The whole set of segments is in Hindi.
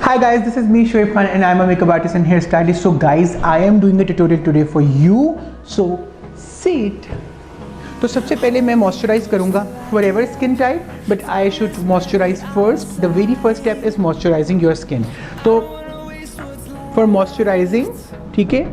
Hi guys, this is me Shoaib Khan and I'm a makeup artist and hairstylist. So guys, I am doing a tutorial today for you. So sit. तो सबसे पहले मैं मॉइस्चराइज करूँगा for ever skin type, but I should moisturise first. The very first step is moisturising your skin. तो फॉर मॉइस्चराइजिंग, ठीक है,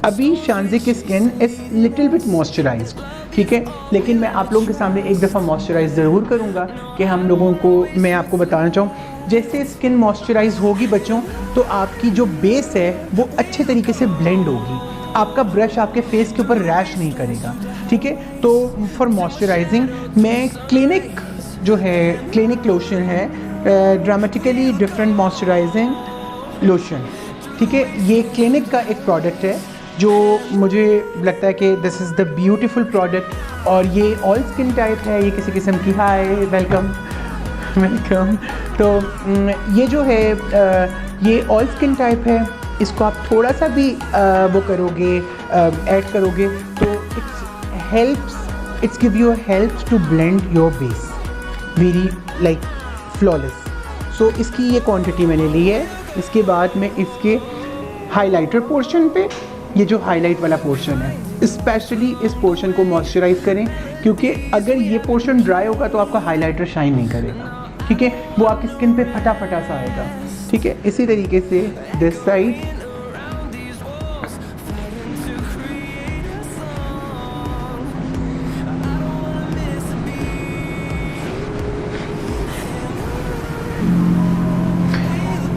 अभी शानजी की skin is little bit moisturised, ठीक है, लेकिन मैं आप लोगों के सामने एक दफ़ा मॉइस्चराइज ज़रूर करूँगा कि हम लोगों को, मैं आपको बताना चाहूँ, जैसे स्किन मॉइस्चराइज होगी बच्चों, तो आपकी जो बेस है वो अच्छे तरीके से ब्लेंड होगी. आपका ब्रश आपके फेस के ऊपर रैश नहीं करेगा, ठीक है. तो फॉर मॉइस्चराइजिंग मैं क्लिनिक जो है, क्लिनिक लोशन है, ड्रामेटिकली डिफरेंट मॉइस्चराइजिंग लोशन, ठीक है. ये क्लिनिक का एक प्रोडक्ट है जो मुझे लगता है कि this is the beautiful product. और ये ऑल स्किन टाइप है, ये किसी किस्म की, हाय वेलकम वेलकम. तो ये जो है ये ऑल स्किन टाइप है. इसको आप थोड़ा सा भी वो करोगे, ऐड करोगे, तो it's give you help to blend your base very like flawless. So इसकी ये क्वांटिटी मैंने ली है. इसके बाद मैं इसके हाइलाइटर पोर्शन पे, ये जो हाईलाइट वाला पोर्शन है, स्पेशली इस पोर्शन को मॉइस्चराइज करें, क्योंकि अगर ये पोर्शन ड्राई होगा तो आपका हाइलाइटर शाइन नहीं करेगा, ठीक है. वो आपकी स्किन पे फटा फटा सा आएगा, ठीक है. इसी तरीके से दिस साइड,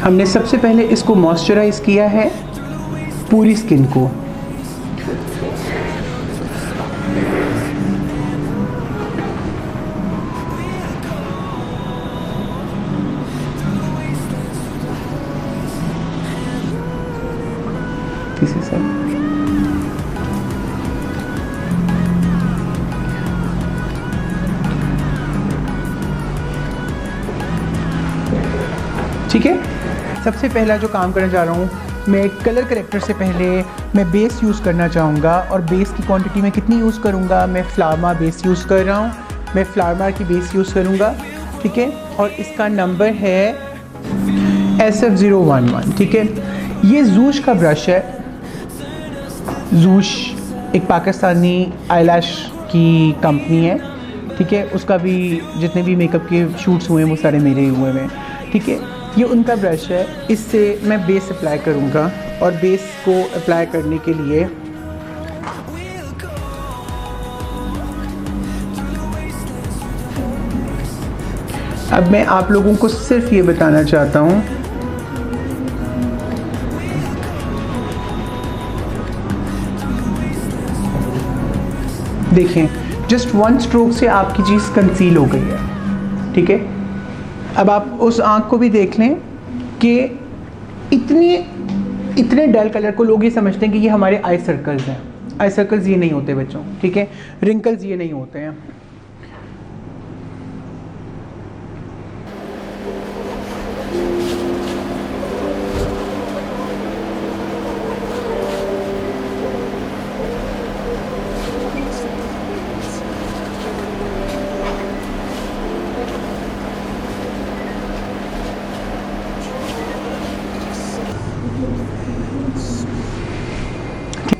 हमने सबसे पहले इसको मॉइस्चराइज किया है पूरी स्किन को. किसी से ठीक है. सबसे पहला जो काम करने जा रहा हूँ, मैं कलर करेक्टर से पहले मैं बेस यूज़ करना चाहूँगा. और बेस की क्वांटिटी मैं कितनी यूज़ करूँगा, मैं फ्लावरमार बेस यूज़ कर रहा हूँ. मैं फ्लावरमार की बेस यूज़ करूँगा, ठीक है. और इसका नंबर है SF011, ठीक है. ये जूश का ब्रश है. जूश एक पाकिस्तानी आईलैश की कंपनी है, ठीक है. उसका भी जितने भी मेकअप के शूट्स हुए हैं वो सारे मेरे ही हुए हैं, ठीक है. ये उनका ब्रश है. इससे मैं बेस अप्लाई करूँगा. और बेस को अप्लाई करने के लिए अब मैं आप लोगों को सिर्फ ये बताना चाहता हूँ, देखें, जस्ट वन स्ट्रोक से आपकी चीज़ कंसील हो गई है, ठीक है. अब आप उस आँख को भी देख लें कि इतने डल कलर को लोग ये समझते हैं कि ये हमारे आई सर्कल्स हैं. आई सर्कल्स ये नहीं होते बच्चों, ठीक है. रिंकल्स ये नहीं होते हैं.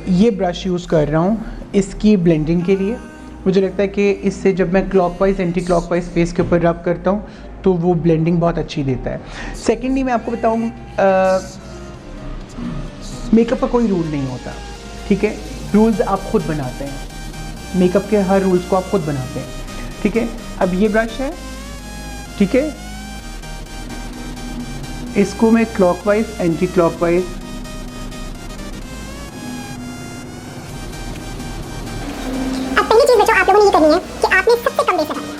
ये ब्रश यूज़ कर रहा हूँ इसकी ब्लेंडिंग के लिए. मुझे लगता है कि इससे जब मैं क्लॉकवाइज एंटी क्लॉकवाइज फेस के ऊपर रब करता हूँ तो वो ब्लेंडिंग बहुत अच्छी देता है. सेकेंडली मैं आपको बताऊँ, मेकअप का कोई रूल नहीं होता, ठीक है. रूल्स आप खुद बनाते हैं. मेकअप के हर रूल्स को आप खुद बनाते हैं, ठीक है. अब ये ब्रश है, ठीक है. इसको मैं क्लॉकवाइज एंटी क्लॉकवाइज आप लोगों ने ये करनी है कि आपने सबसे कम बेस लगाना है.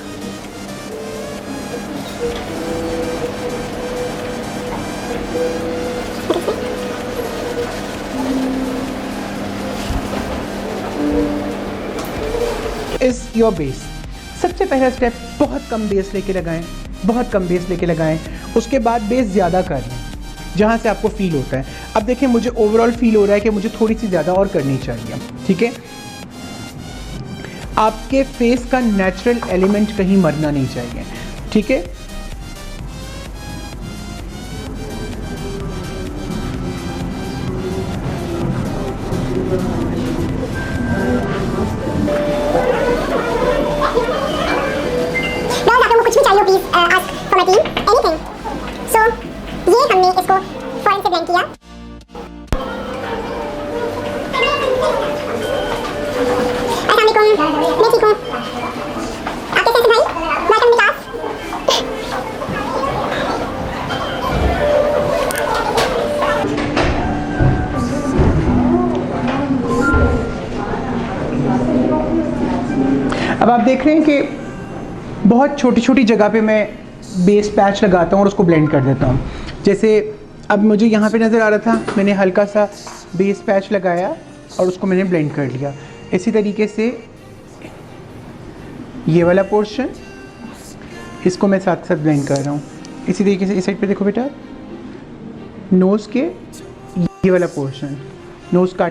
Is your base. सबसे पहला स्टेप, बहुत कम बेस लेके लगाएं, बहुत कम बेस लेके लगाएं. उसके बाद बेस ज़्यादा कर लें जहाँ से आपको फील होता है. अब देखें, मुझे ओवरऑल फील हो रहा है कि मुझे थोड़ी सी ज़्यादा और करनी चाहिए, ठीक है. आपके फेस का नेचुरल एलिमेंट कहीं मरना नहीं चाहिए, ठीक है. आप देख रहे हैं कि बहुत छोटी छोटी जगह पे मैं बेस पैच लगाता हूँ और उसको ब्लेंड कर देता हूँ। जैसे अब मुझे यहाँ पे नज़र आ रहा था, मैंने हल्का सा बेस पैच लगाया और उसको मैंने ब्लेंड कर लिया। इसी तरीके से ये वाला पोर्शन, इसको मैं साथ साथ ब्लेंड कर रहा हूँ। इसी तरीके से इस साइड पे देखो बेटा, नोज़ के ये वाला पोर्शन, नोज़ का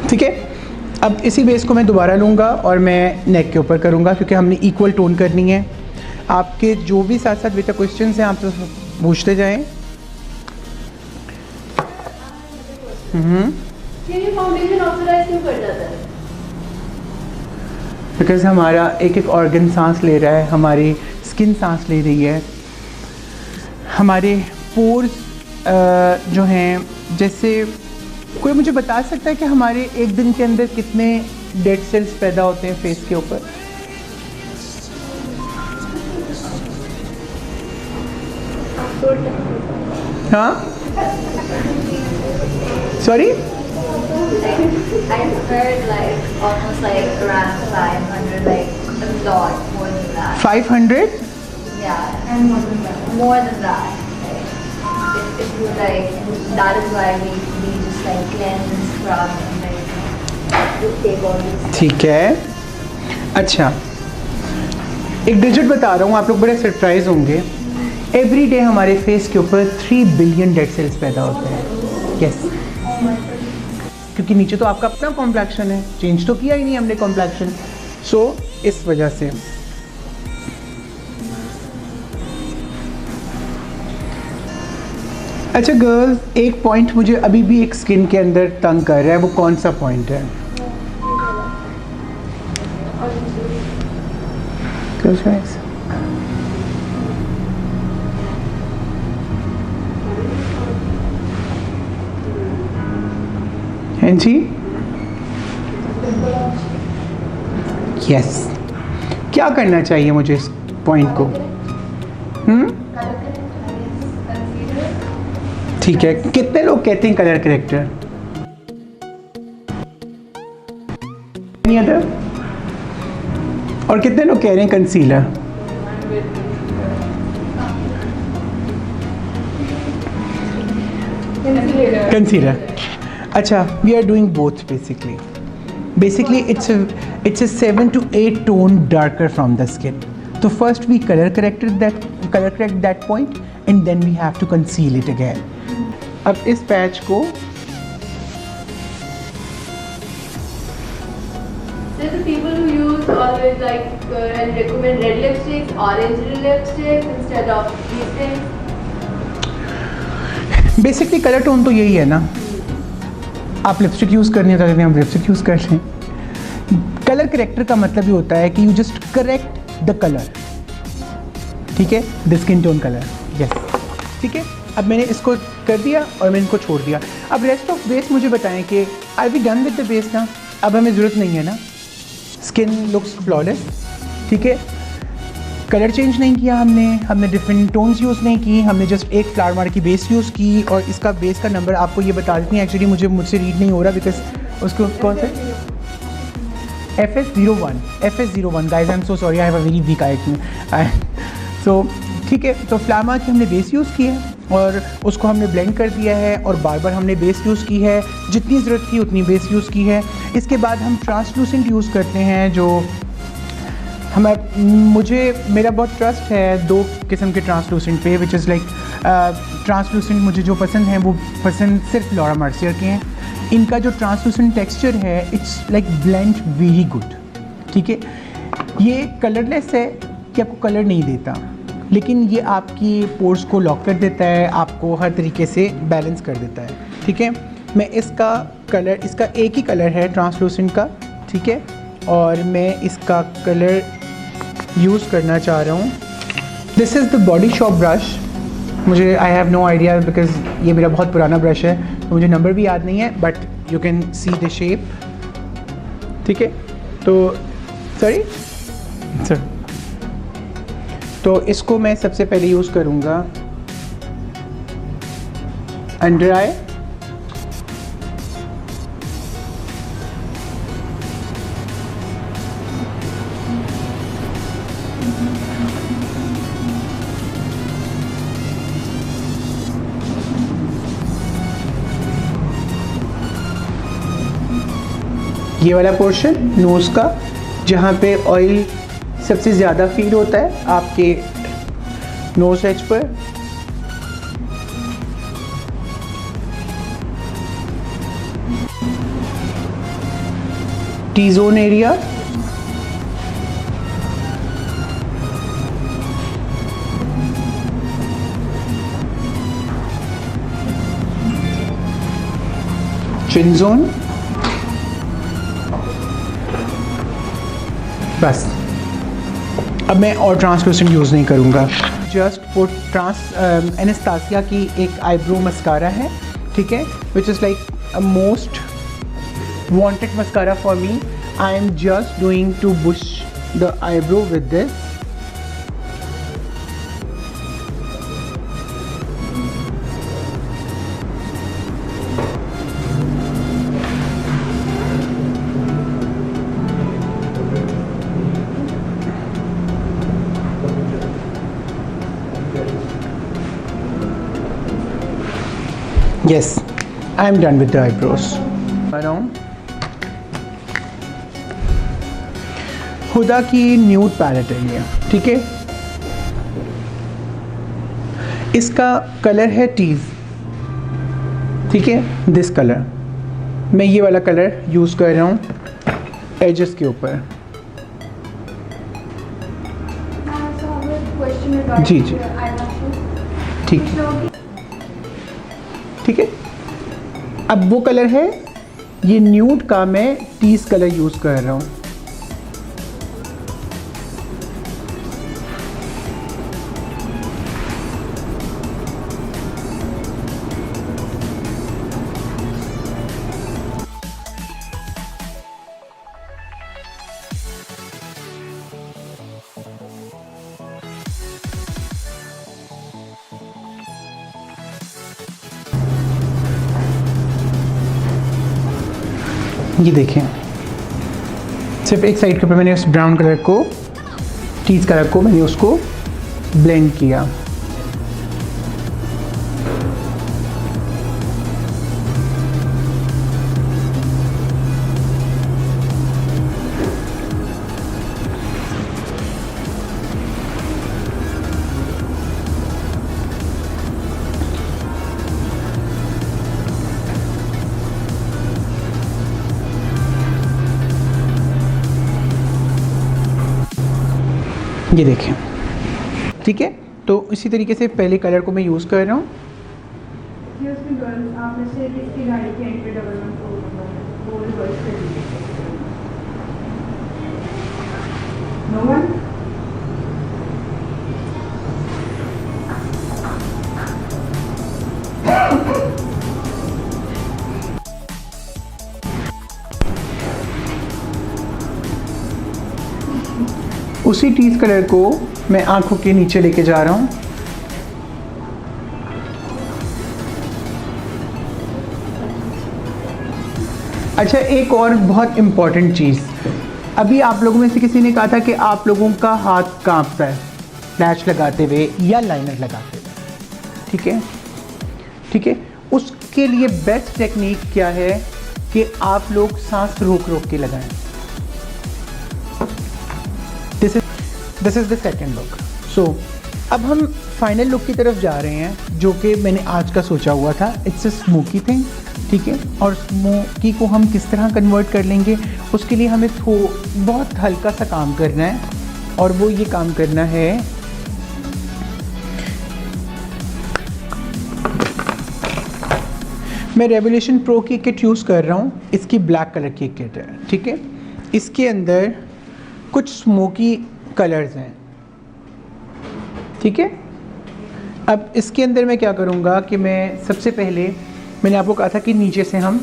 ठीक है। अब इसी बेस को मैं दोबारा लूँगा और मैं नेक के ऊपर करूँगा, क्योंकि हमने इक्वल टोन करनी है। आपके जो भी साथ साथ बेटा क्वेश्चंस हैं आप तो पूछते जाएं। ये फाउंडेशन ऑक्सीडाइज क्यों कर जाता है? बिकॉज हमारा एक एक ऑर्गन सांस ले रहा है, हमारी स्किन सांस ले रही है, हमारे पोर्स जो हैं, जैसे कोई मुझे बता सकता है कि हमारे एक दिन के अंदर कितने डेड सेल्स पैदा होते हैं फेस के ऊपर? हाँ, sorry, I've heard like almost like around 500, like a lot more than that. 500? Yeah, and more than that. Like, if you like, that is why we just like cleanse, scrub, and like you take all these. ठीक है। अच्छा, एक डिजिट बता रहा हूँ, आप लोग बड़े सरप्राइज होंगे। एवरी डे हमारे फेस के ऊपर 3 बिलियन डेड सेल्स पैदा होते हैं। यस, क्योंकि नीचे तो आपका अपना कॉम्प्लेक्शन है, चेंज तो किया ही नहीं हमने कॉम्प्लेक्शन। सो इस वजह से अच्छा गर्ल्स, एक पॉइंट मुझे अभी भी एक स्किन के अंदर तंग कर रहा है, वो कौन सा पॉइंट है? Close your eyes. हैं जी? यस, क्या करना चाहिए मुझे इस पॉइंट को? ठीक है, कितने लोग कहते हैं कलर करेक्टर? Any other? और कितने लोग कह रहे हैं कंसीलर? कंसीलर। अच्छा, we are doing both basically. Basically, it's a 7 to 8 tone darker from the skin. So first we color correct that point, and then we have to conceal it again. अब इस पैच को There's the people who use always like and recommend red lipsticks, orange lipsticks instead of these things. Basically colour tone तो यही है ना। आप लिपस्टिक यूज़ करनी होता है, हम लिपस्टिक यूज़ कर लें। कलर करेक्टर का मतलब ये होता है कि you just correct the colour, ठीक है, the skin tone colour. Yes, ठीक है। अब मैंने इसको कर दिया और मैंने इनको छोड़ दिया। अब रेस्ट ऑफ बेस मुझे बताएं कि are we done with the base ना? अब हमें ज़रूरत नहीं है ना, स्किन लुक्स फ्लॉलेस, ठीक है। कलर चेंज नहीं किया हमने डिफरेंट टोन्स यूज़ नहीं की, हमने जस्ट एक फ्लावर मार्क की बेस यूज़ की। और इसका बेस का नंबर आपको ये बता देती हैं, एक्चुअली मुझसे रीड नहीं हो रहा बिकॉज उसको कौन सा FS01 guys, I am so sorry, I have a very weak eye. So ठीक है, तो फ्लावर मार्क की हमने बेस यूज़ की है और उसको हमने ब्लेंड कर दिया है और बार बार हमने बेस यूज़ की है, जितनी ज़रूरत थी उतनी बेस यूज़ की है। इसके बाद हम ट्रांसलूसेंट यूज़ करते हैं, जो मेरा बहुत ट्रस्ट है 2 किस्म के ट्रांसलूसेंट पे, विच इज़ लाइक ट्रांसलूसेंट मुझे जो पसंद हैं वो पसंद सिर्फ लॉरा मर्सियर के हैं। इनका जो ट्रांसलूसेंट टेक्सचर है it's like blend very good, ठीक है। ये कलरलेस है कि आपको कलर नहीं देता, लेकिन ये आपकी पोर्स को लॉक कर देता है, आपको हर तरीके से बैलेंस कर देता है, ठीक है। मैं इसका एक ही कलर है ट्रांसलूसेंट का, ठीक है, और मैं इसका कलर यूज़ करना चाह रहा हूँ। This is the body shop brush. मुझे I have no idea because ये मेरा बहुत पुराना ब्रश है, तो मुझे नंबर भी याद नहीं है, but you can see the shape, ठीक है। तो सॉरी सर, तो इसको मैं सबसे पहले यूज़ करूँगा अंडर आई, ये वाला पोर्शन नोज़ का जहाँ पे ऑयल सबसे ज़्यादा फील होता है आपके नोज एज पर। T zone area, chin zone, बस। अब मैं और ट्रांसलूसेंट यूज़ नहीं करूँगा। जस्ट वो एनास्तासिया की एक आईब्रो मस्कारा है, ठीक है, which is like a most wanted mascara for me. I am just doing to brush the eyebrow with this. Yes, I am done with the eyebrows. Around Huda की न्यूड पैलेट है ये, ठीक है। इसका कलर है टीज, ठीक है, दिस कलर। मैं ये वाला कलर यूज़ कर रहा हूँ एजेस के ऊपर। जी जी, ठीक है, ठीक है। अब वो कलर है, ये न्यूड का मैं टीज कलर यूज़ कर रहा हूँ। ये देखें, सिर्फ एक साइड के ऊपर मैंने उस ब्राउन कलर को, टीज कलर को मैंने उसको ब्लेंड किया। ये देखें, ठीक है। तो इसी तरीके से पहले कलर को मैं यूज़ कर रहा हूँ। उसी टीज कलर को मैं आंखों के नीचे लेके जा रहा हूँ। अच्छा, एक और बहुत इम्पॉर्टेंट चीज़, अभी आप लोगों में से किसी ने कहा था कि आप लोगों का हाथ कांपता है लैश लगाते हुए या लाइनर लगाते हुए, ठीक है, ठीक है। उसके लिए बेस्ट टेक्निक क्या है कि आप लोग सांस रोक रोक के लगाएं। This is the second look. So अब हम फाइनल लुक की तरफ जा रहे हैं, जो कि मैंने आज का सोचा हुआ था। इट्स अ स्मोकी थिंग, ठीक है। और स्मोकी को हम किस तरह कन्वर्ट कर लेंगे, उसके लिए हमें बहुत हल्का सा काम करना है, और वो ये काम करना है, मैं रेवोल्यूशन प्रो की किट यूज़ कर रहा हूँ। इसकी ब्लैक कलर की किट है, ठीक है। इसके अंदर कुछ स्मोकी कलर्स हैं, ठीक है। अब इसके अंदर मैं क्या करूँगा कि मैं सबसे पहले, मैंने आपको कहा था कि नीचे से हम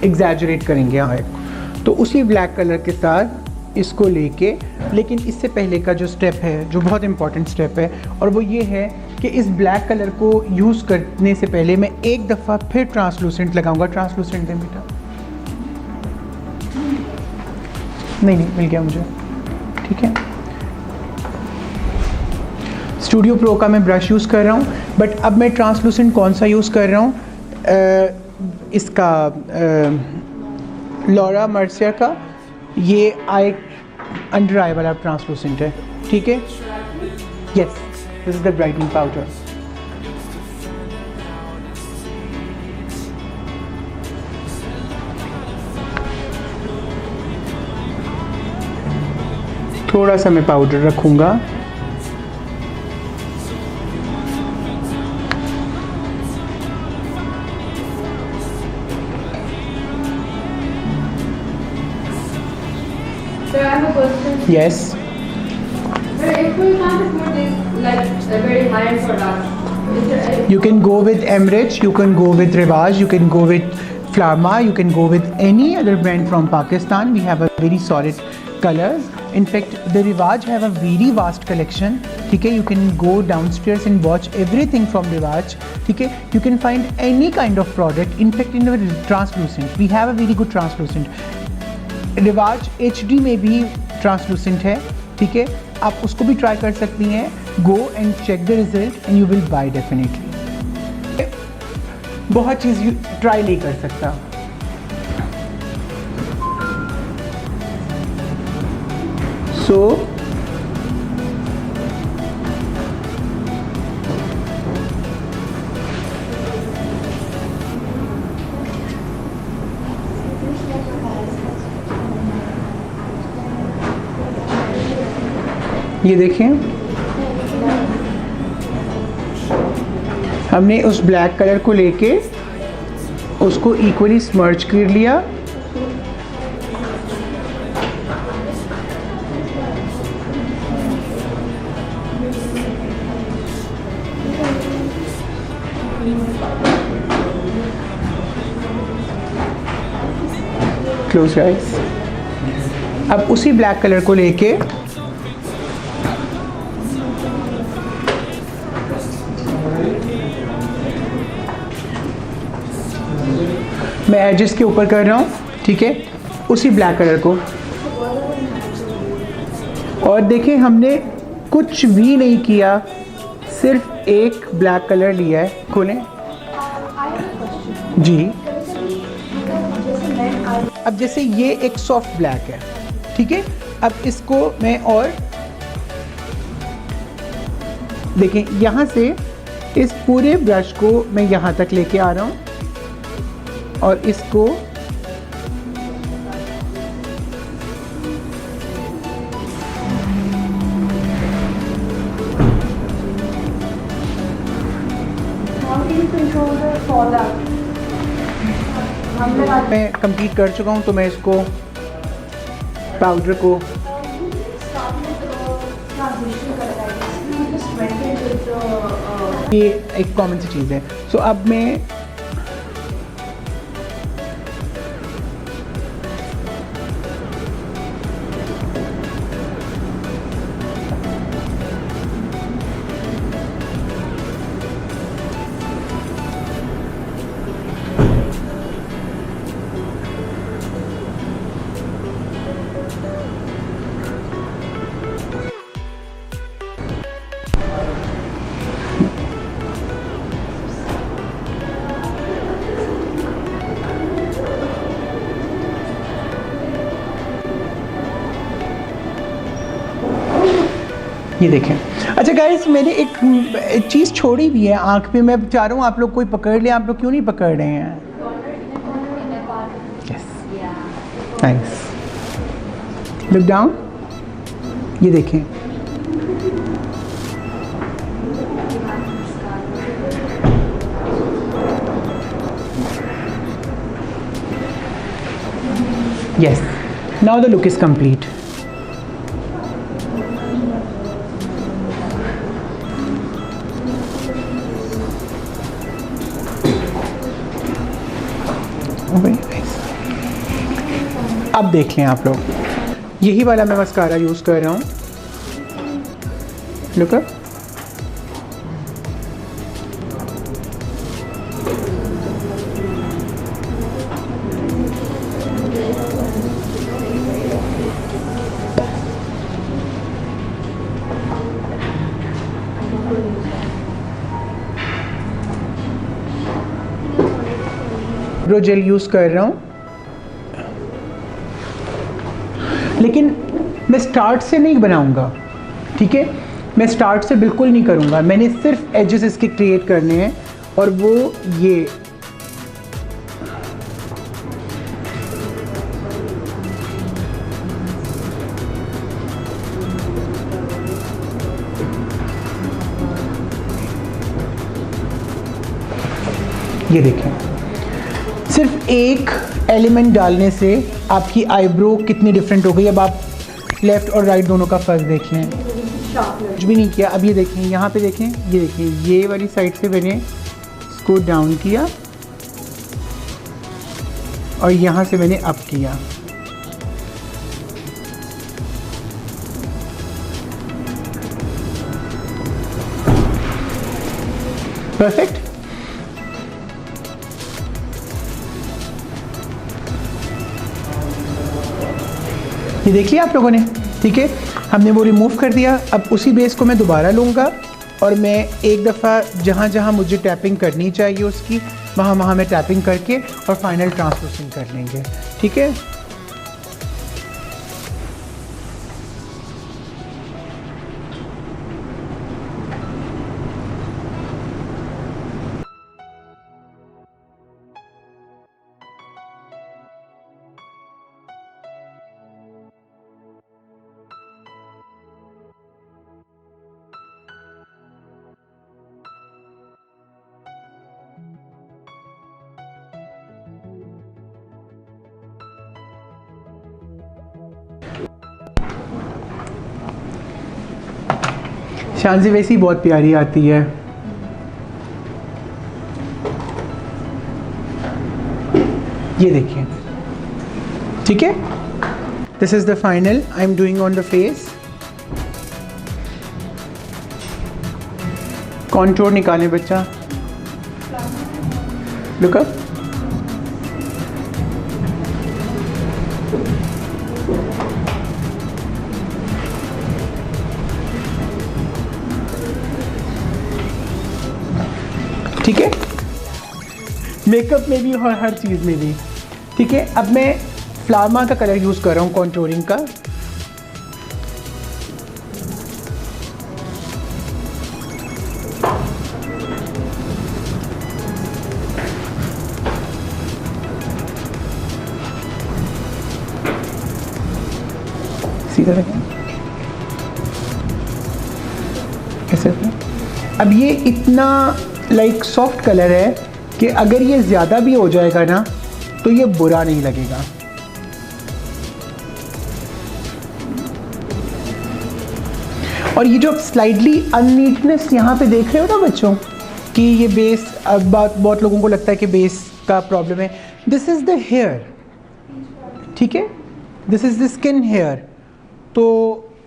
एग्जैजरेट करेंगे यहाँ एक, तो उसी ब्लैक कलर के साथ इसको लेके, लेकिन इससे पहले का जो स्टेप है, जो बहुत इंपॉर्टेंट स्टेप है, और वो ये है कि इस ब्लैक कलर को यूज़ करने से पहले मैं एक दफ़ा फिर ट्रांसलूसेंट लगाऊंगा। ट्रांसलूसेंट दे बेटा। नहीं मिल गया मुझे, ठीक है। स्टूडियो प्रो का मैं ब्रश यूज़ कर रहा हूँ, बट अब मैं ट्रांसलूसेंट कौन सा यूज़ कर रहा हूँ, इसका लॉरा मर्सियर का, ये आई अंडर आई वाला ट्रांसलूसेंट है, ठीक है। Yes, this is the brightening powder. थोड़ा सा मैं पाउडर रखूँगा। So I have a question. Yes. But if we can't afford this, like a very high-end product, is there any You can go with Emirates, you can go with Rivage, you can go with Flarma, you can go with any other brand from Pakistan. We have a very solid colors. In fact, the Rivage have a very vast collection. ठीक है, you can go downstairs and watch everything from Rivage. ठीक है, you can find any kind of product. In fact, in our translucent, we have a very good translucent. Rivage HD में भी ट्रांसलूसेंट है, ठीक है, आप उसको भी ट्राई कर सकती हैं। Go and check the result and you will buy definitely. बहुत चीज़ ट्राई नहीं कर सकता। सो ये देखें, हमने उस ब्लैक कलर को लेके उसको इक्वली स्मर्ज कर लिया। Close your eyes. अब उसी ब्लैक कलर को लेके मैं एजेस के ऊपर कर रहा हूँ, ठीक है, उसी ब्लैक कलर को। और देखें, हमने कुछ भी नहीं किया, सिर्फ एक ब्लैक कलर लिया है। खोलें जी। अब जैसे ये एक सॉफ्ट ब्लैक है, ठीक है, अब इसको मैं और देखें, यहाँ से इस पूरे ब्रश को मैं यहाँ तक लेके आ रहा हूँ और इसको मैं कंप्लीट कर चुका हूँ, तो मैं इसको पाउडर को ये एक कॉमन सी चीज़ है। सो अब मैं ये देखें। अच्छा गाइस, मैंने एक चीज़ छोड़ी भी है आँख पे, मैं चाह रहा हूँ आप लोग कोई पकड़ ले। आप लोग क्यों नहीं पकड़ रहे हैं? Yes, thanks. लुक डाउन, ये देखें, yes, now the look is complete. अब देख लें आप लोग, यही वाला मैं मस्कारा यूज़ कर रहा हूँ। Look up, eyebrow gel use कर रहा हूँ, लेकिन मैं स्टार्ट से नहीं बनाऊंगा, ठीक है। मैं स्टार्ट से बिल्कुल नहीं करूंगा, मैंने सिर्फ एजेस इसके क्रिएट करने हैं और वो ये देखें, सिर्फ एक एलिमेंट डालने से आपकी आईब्रो कितनी डिफरेंट हो गई। अब आप लेफ़्ट और राइट दोनों का फ़र्क देखें, कुछ भी नहीं किया। अब ये देखें, यहाँ पे देखें, ये देखें, ये वाली साइड से मैंने इसको डाउन किया और यहाँ से मैंने अप किया। परफेक्ट। ये देख लिया आप लोगों ने, ठीक है। हमने वो रिमूव कर दिया। अब उसी बेस को मैं दोबारा लूँगा और मैं एक दफ़ा जहाँ जहाँ मुझे टैपिंग करनी चाहिए उसकी वहाँ वहाँ मैं टैपिंग करके और फाइनल ट्रांसलूसेंट कर लेंगे, ठीक है। शांजी वैसी बहुत प्यारी आती है। ये देखिए, ठीक है। This is the final I am doing on the face. Contour निकालें बच्चा, लुक अप। ठीक है, मेकअप में भी और हर चीज़ में भी, ठीक है। अब मैं फ्लामा का कलर यूज़ कर रहा हूँ कॉन्टूरिंग का। सीधा रखें, ऐसे। अब ये इतना लाइक सॉफ्ट कलर है कि अगर ये ज़्यादा भी हो जाएगा ना तो ये बुरा नहीं लगेगा। और ये जो स्लाइडली अननीटनेस यहाँ पे देख रहे हो ना बच्चों कि ये बेस, अब बहुत लोगों को लगता है कि बेस का प्रॉब्लम है। दिस इज़ द हेयर, ठीक है, this is the skin hair. तो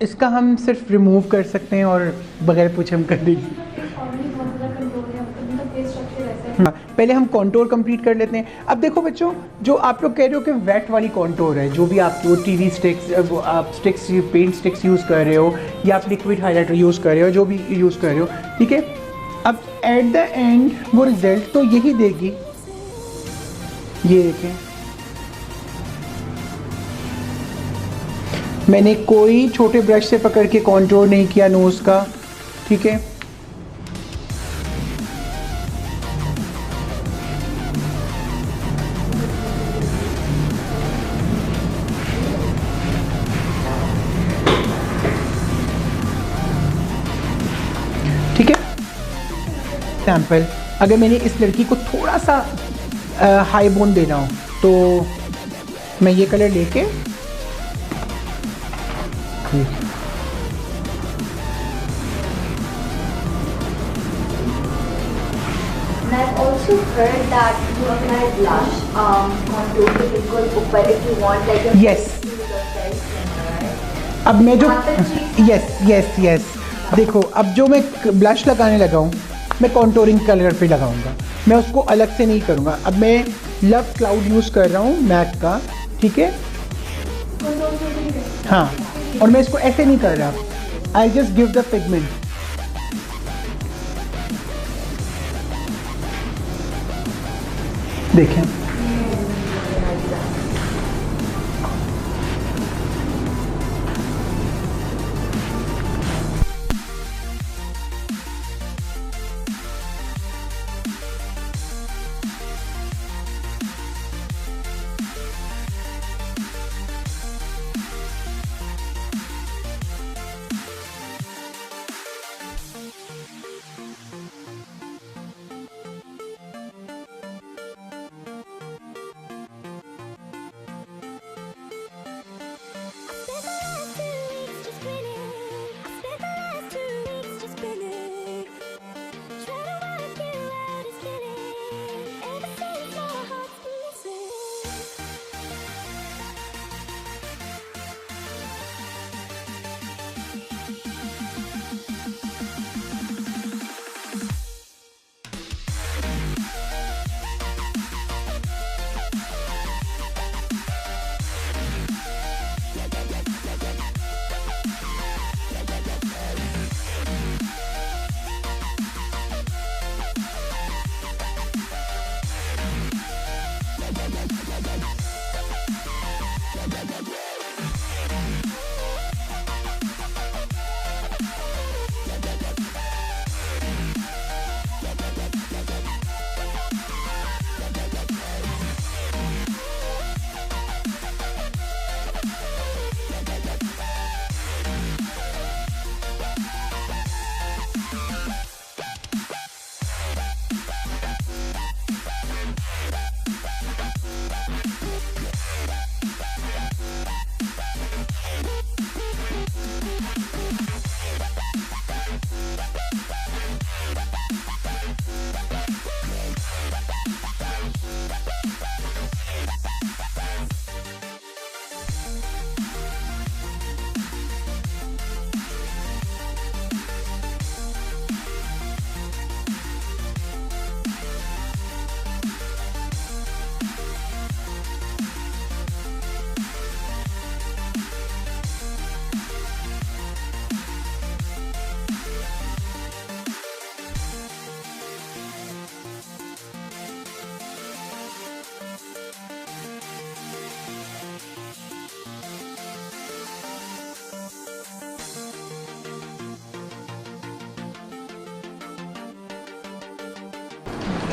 इसका हम सिर्फ रिमूव कर सकते हैं और बगैर पूछे हम कर देंगे। हाँ, पहले हम कॉन्टोर कंप्लीट कर लेते हैं। अब देखो बच्चों, जो आप लोग कह रहे हो कि वेट वाली कॉन्टोर है, जो भी आपकी वो टीवी स्टिक्स, वो आप स्टिक्स, पेंट स्टिक्स यूज़ कर रहे हो या आप लिक्विड हाइलाइटर यूज़ कर रहे हो, जो भी यूज़ कर रहे हो, ठीक है। अब एट द एंड वो रिजल्ट तो यही देगी। ये देखें, मैंने कोई छोटे ब्रश से पकड़ के कॉन्टोर नहीं किया नोज़ का, ठीक है। ठीक है, सैम्पल अगर मैंने इस लड़की को थोड़ा सा हाई बोन देना हो तो मैं ये कलर लेके And I've also heard that you apply blush contour के बिल्कुल ऊपर if you want like a Yes. very similar, right? अब मैं जो Yes. यस देखो, अब जो मैं ब्लश लगाने लगा हूँ मैं कॉन्टोरिंग कलर पे लगाऊंगा, मैं उसको अलग से नहीं करूँगा। अब मैं लव क्लाउड यूज़ कर रहा हूँ मैक का, ठीक है। हाँ, और मैं इसको ऐसे नहीं कर रहा, I just give the pigment. देखें,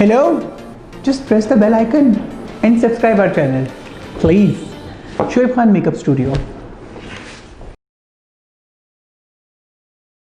Hello? Just press the bell icon and subscribe our channel. Please. Shoaib Khan Makeup Studio.